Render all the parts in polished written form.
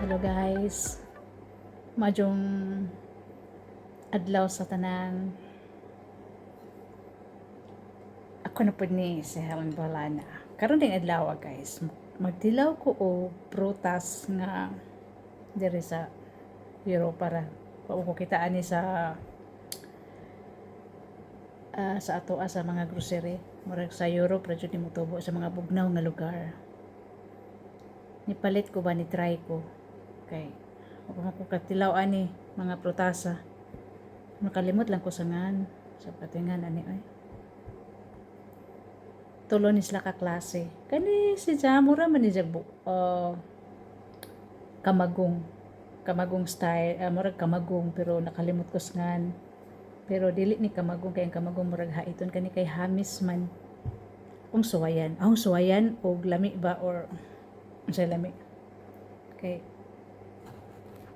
Hello guys, majong adlaw sa tanan. Ako na po ni si Helen Balana. Karon ding adlaw guys, magtilaw ko o prutas nga diri sa Europe para ko kitaan ni sa ato sa mga grocery. Murag sa Europe ra jud ni motubo sa mga bugnaw nga lugar. Nipalit ko ba ni try ko kay ako katilaw ani mga prutasa. Nakalimot lang ko sa ngan sa patingan ani ay. Tulo ni sila ka klase. Kani si Jamura man ni Jagbo. Kamagong style, murag kamagong pero nakalimot ko sa ngan. Pero dili ni kamagong kay ang kamagong murag haiton kani kay hamis man. Kung suwayan. Suwayan og lami ba or sa lami. Kay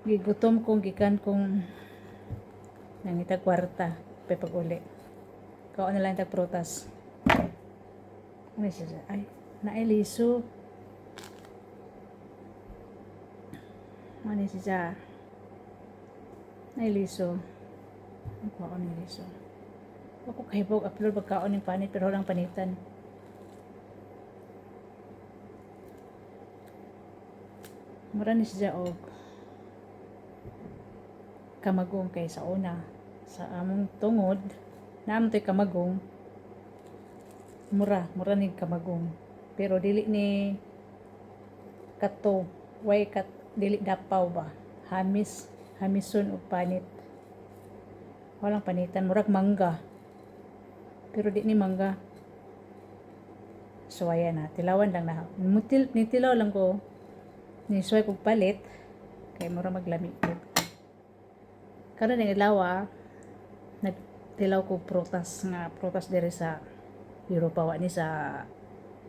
gigutom kong gikan kong nangita kwarta pay pag uli. Kao na lang tag prutas. Ano siya? Ay, nailiso. Ano siya? Nailiso. Ang kuha ko nailiso. Ako kahibog upload pagkaon ng panit pero lang panitan. Mura ni siya og kamagong kay sa una. Sa among tungod, naamon to'y kamagong. Mura ni kamagong. Pero dili ni kato, dili dapaw ba? Hamison og panit. Walang panitan, murag mangga. Pero di ni mangga. So ayan na, tilawan lang na. Nitilaw lang ko. Nisuway kong palit. Kaya mura maglami ko. Karon ng ilaw nagtilaw ko prutas diri sa Europa wa ni sa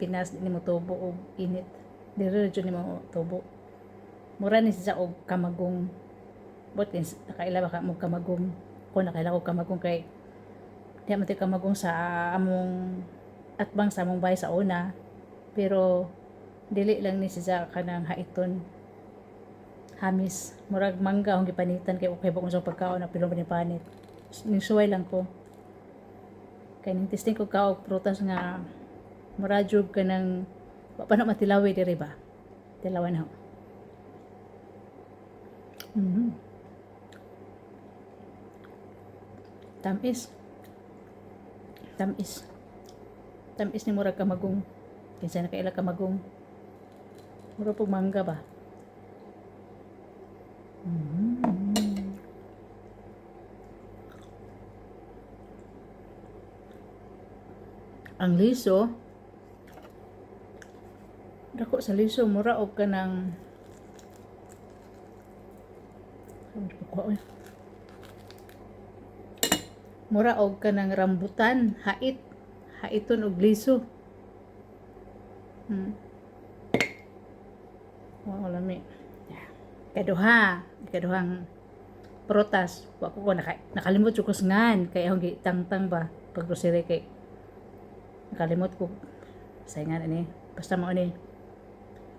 Pinas ni mo tubo og init diri jud ni mo tubo mura ni sa og kamagong bot nakaila ba ka mo kamagong ko nakaila ko kamagong kay di man kamagong sa among atbang sa among bahay sa una pero dili lang ni sa kanang haiton hamis murag mangga ang gipanitan kay okay ba kung sa pagkaon na pilo ni panit nisuway lang ko kay ning testing ko og prutas nga murajog ka ng pa na matilawi diri ba tilawan ho tamis ni murag kamagong kinsa na kaila kamagong mura pug mangga ba ang liso dako sa liso mura og kanang mura og kanang rambutan haiton og liso wala mi ikaduhang prutas wa ko nakalimot ko ngan kay akong gitangtang ba pag grocery kay nakalimot ko saingan ani basta mo ani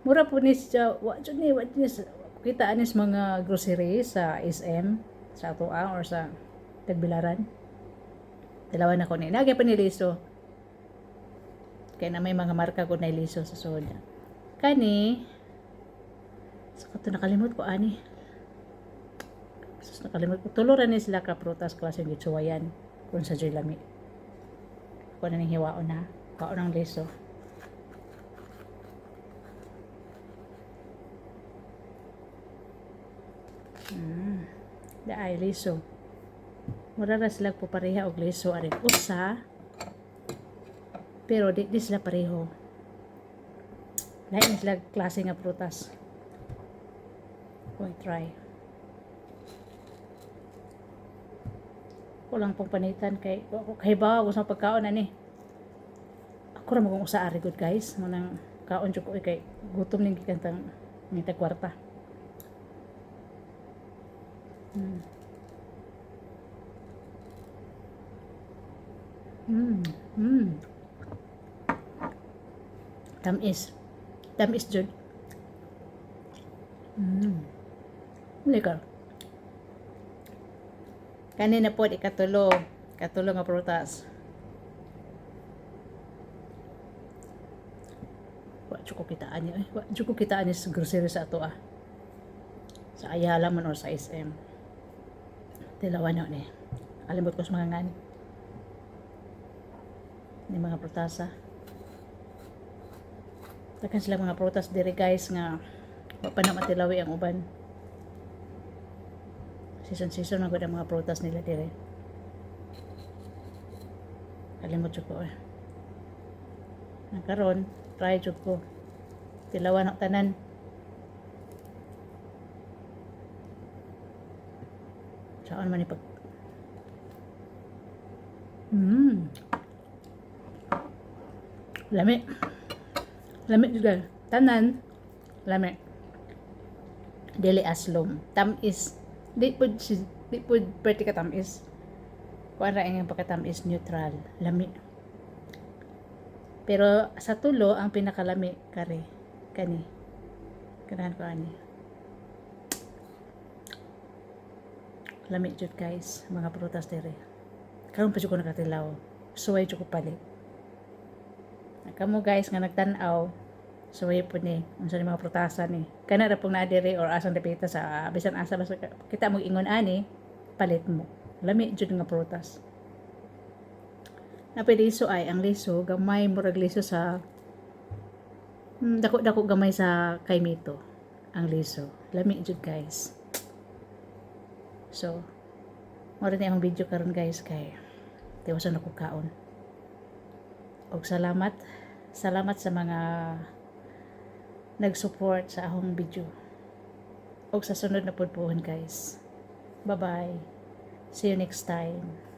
mura po ni siya wa jud ni kita anis mga grocery sa SM sa atoa or sa Tagbilaran dalawa na ko ni nagay pa ni liso kay na may mga marka ko na liso sa soda kani sa kato nakalimot ko ani nakalimot ko tuluran ni sila ka prutas klase ng gitsuwayan kung sa joy lami ko na ning hiwaon na kaon ng liso daay liso mura ra sila po pareha og liso ari usa pero di sila pareho lain sila klase nga prutas try ko lang pong panitan kay ba gusto pagkaon ani ako ra magong usa ari good guys manang kaon jud ko kay gutom ning gikantang ni kwarta tamis jud Liquor. Kanina po, ikatulo nga prutas. Wa ko kitaan niya. Wa ko kitaan niya sa grocery sa ato Sa Ayala man or sa SM. Tilawan ni. Alimot ko sa mga ngani. Ni mga prutasa. Takan sila mga prutas diri guys nga wa pa na matilawi ang uban. Season magud ang mga prutas nila dire. Kalimot jud ko Nakaron, try jud ko. Tilawan ang tanan. Saan man ipag Lami. Lami juga. Tanan. Lami. Dili aslom. Tamis. Di pud perti ka tamis. Kuan ra ang pagkatamis neutral. Lami. Pero sa tulo ang pinakalami kare kani. Kanahan ko ani. Lami jud guys, mga prutas dire. Karon pa jud ko nakatilaw. Suway jud ko palit. Kamo guys nga nagtan-aw, suway po ni unsa ni mga prutasan ni. Kana ra pong naadiri or asang dapita sa bisan asa basta kita mo ingon ani, palit mo. Lami jud nga prutas. Napiliso ay ang liso gamay murag liso sa dako gamay sa kay Mito ang liso. Lami jud guys. So, mo rin ang video karon guys kay tiwasan ako kaon. Og salamat sa mga nag-support sa akong video. Og sa sunod na pudpuhon guys. Bye-bye. See you next time.